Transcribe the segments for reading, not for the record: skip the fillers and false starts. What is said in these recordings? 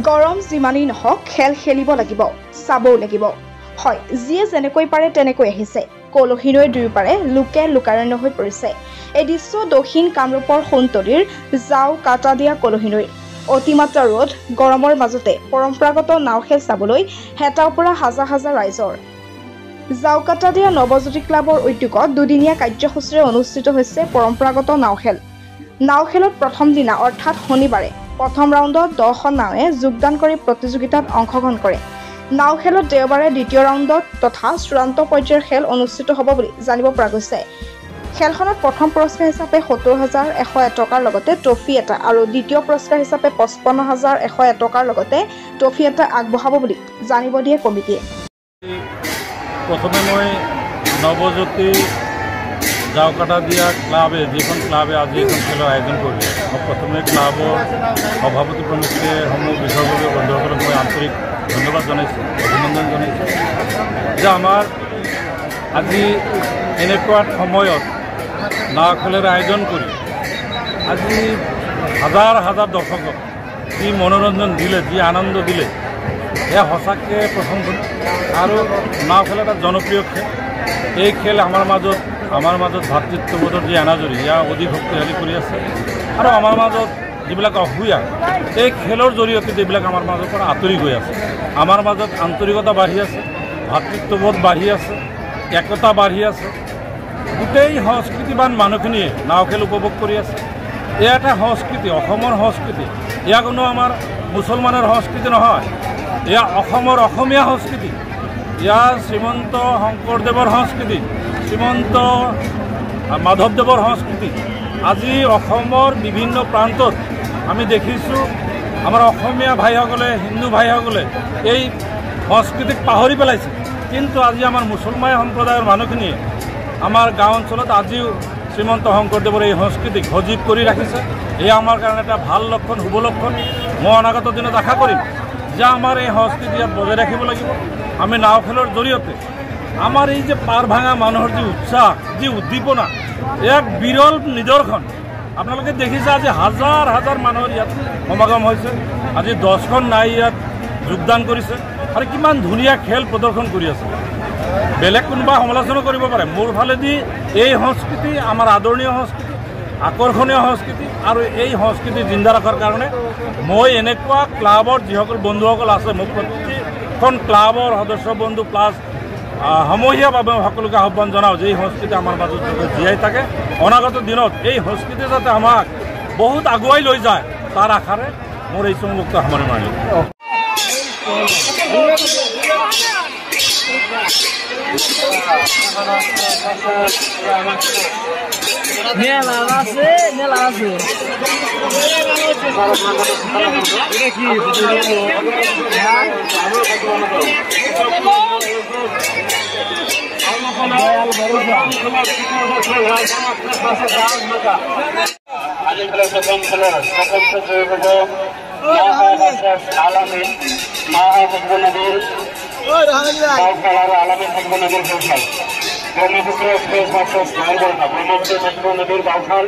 গৰম যিমানেই নহওক খেল খেলিব লাগিব, চাবও লাগিব। হয়, যিয়ে যেনেকৈ পাৰে তেনেকৈ আহিছে। কলহী নৈৰ দুয়োপাৰে লোকে লোকাৰণ্য হৈ পৰিছে। এই দৃশ্য দক্ষিণ কামৰূপৰ সোণতলীৰ জাউকাটাদিয়া কলহী নৈৰ। অতিমাত্ৰা ৰ'দ, গৰমৰ মাজতে পৰম্পৰাগত নাও খেল চাবলৈ হেতা ওপৰা হাজাৰ হাজাৰ ৰাইজৰ। জাউকাটাদিয়া নৱজ্যোতি ক্লাবৰ উদ্যোগত দুদিনীয়া কাৰ্যসূচীৰে অনুষ্ঠিত হৈছে পৰম্পৰাগত নাও খেল। নাও খেলত প্ৰথম দিনা অৰ্থাৎ শনিবাৰে প্ৰথম ৰাউণ্ডত 10খন নাৱে যোগদান কৰি প্ৰতিযোগিতাত অংশগ্ৰহণ কৰে। নাও খেলত দেওবাৰে দ্বিতীয় ৰাউণ্ডত তথা চূড়ান্ত পৰ্যায়ৰ খেল অনুষ্ঠিত হ'ব বুলি জানিব পৰা গৈছে। খেলখনত প্ৰথম পুৰস্কাৰ হিচাপে 70,101 টকাৰ লগতে ট্ৰফি এটা আৰু দ্বিতীয় পুৰস্কাৰ হিচাপে 55,101 টকাৰ লগতে ট্ৰফি এটা আগবঢ়াব বুলি জানিব দিয়ে কমিটিয়ে। প্ৰথমে মই নৱজ্যোতি জাউকাটাদিয়া ক্লাবে যিখন ক্লাবে আজি এখন খেলৰ আয়োজন কৰিলে, মই প্ৰথমে ক্লাবৰ সভাপতি প্ৰমুখে সমূহ বিশ্বব্যাপী বন্ধুসকলক মই আন্তৰিক ধন্যবাদ জনাইছোঁ, অভিনন্দন জনাইছোঁ যে আমাৰ আজি এনেকুৱা সময়ত নাও খেলৰ আয়োজন কৰি আজি হাজাৰ হাজাৰ দৰ্শকক যি মনোৰঞ্জন দিলে, যি আনন্দ দিলে, এয়া সঁচাকৈ প্ৰশংসনীয়। আৰু নাও খেল এটা জনপ্ৰিয় খেল। এই খেল আমাৰ মাজত ভাতৃত্ববোধৰ যি এনাজৰী ইয়াৰ অধিক শক্তিশালী কৰি আছে। আৰু আমাৰ মাজত যিবিলাক অসূয়া, এই খেলৰ জৰিয়তে যিবিলাক আমাৰ মাজৰ পৰা আঁতৰি গৈ আছে, আমাৰ মাজত আন্তৰিকতা বাঢ়ি আছে, ভাতৃত্ববোধ বাঢ়ি আছে, একতা বাঢ়ি আছে। গোটেই সংস্কৃতিবান মানুহখিনিয়ে নাও খেল উপভোগ কৰি আছে। এয়া এটা সংস্কৃতি, অসমৰ সংস্কৃতি। এয়া কোনো আমাৰ মুছলমানৰ সংস্কৃতি নহয়, এয়া অসমৰ অসমীয়া সংস্কৃতি। এয়া শ্ৰীমন্ত শংকৰদেৱৰ সংস্কৃতি, শ্ৰীমন্ত মাধৱদেৱৰ সংস্কৃতি। আজি অসমৰ বিভিন্ন প্ৰান্তত আমি দেখিছোঁ আমাৰ অসমীয়া ভাইসকলে, হিন্দু ভাইসকলে এই সংস্কৃতিক পাহৰি পেলাইছে। কিন্তু আজি আমাৰ মুছলমান সম্প্ৰদায়ৰ মানুহখিনিয়ে আমাৰ গাঁও অঞ্চলত আজিও শ্ৰীমন্ত শংকৰদেৱৰ এই সংস্কৃতিক সজীৱ কৰি ৰাখিছে। এয়া আমাৰ কাৰণে এটা ভাল লক্ষণ, শুভ লক্ষণ। মই অনাগত দিনত আশা কৰিম যে আমাৰ এই সংস্কৃতি ইয়াত বজাই ৰাখিব লাগিব। আমি নাও খেলৰ জৰিয়তে আমাৰ এই যে পাৰ ভাঙা মানুহৰ যি উৎসাহ, যি উদ্দীপনা, এক বিৰল নিদৰ্শন। আপোনালোকে দেখিছে আজি হাজাৰ হাজাৰ মানুহৰ ইয়াত সমাগম হৈছে। আজি 10খন নাও ইয়াত যোগদান কৰিছে আৰু কিমান ধুনীয়া খেল প্ৰদৰ্শন কৰি আছে। বেলেগ কোনোবা সমালোচনা কৰিব পাৰে, মোৰ ফালেদি এই সংস্কৃতি আমাৰ আদৰণীয় সংস্কৃতি, আকৰ্ষণীয় সংস্কৃতি। আৰু এই সংস্কৃতি জিন্দা ৰখাৰ কাৰণে মই এনেকুৱা ক্লাবৰ যিসকল বন্ধুসকল আছে, মোক প্ৰতিখন ক্লাবৰ সদস্য বন্ধু প্লাছ সমূহীয়াভাৱে সকলোকে আহ্বান জনাওঁ যে এই সংস্কৃতি আমাৰ মাজত জীয়াই থাকে। অনাগত দিনত এই সংস্কৃতি যাতে আমাক বহুত আগুৱাই লৈ যায়, তাৰ আশাৰে মোৰ এই চমুক্ত সামৰণি মাৰিলোঁ। প্ৰথম খেলাৰ আলামিন নদীৰ আলামিন থাকবো নদীৰ কৌশল ব্ৰহ্মপুত্ৰ এক্সপ্ৰেস ভাৰ্সেস নাৰবৰ্ণা ব্ৰহ্মপুত্ৰ থাকবো নদীৰ বাউখাল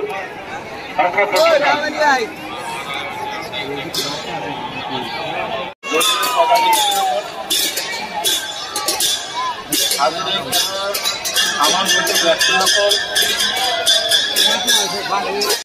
আমাৰ ব্যক্তি সকল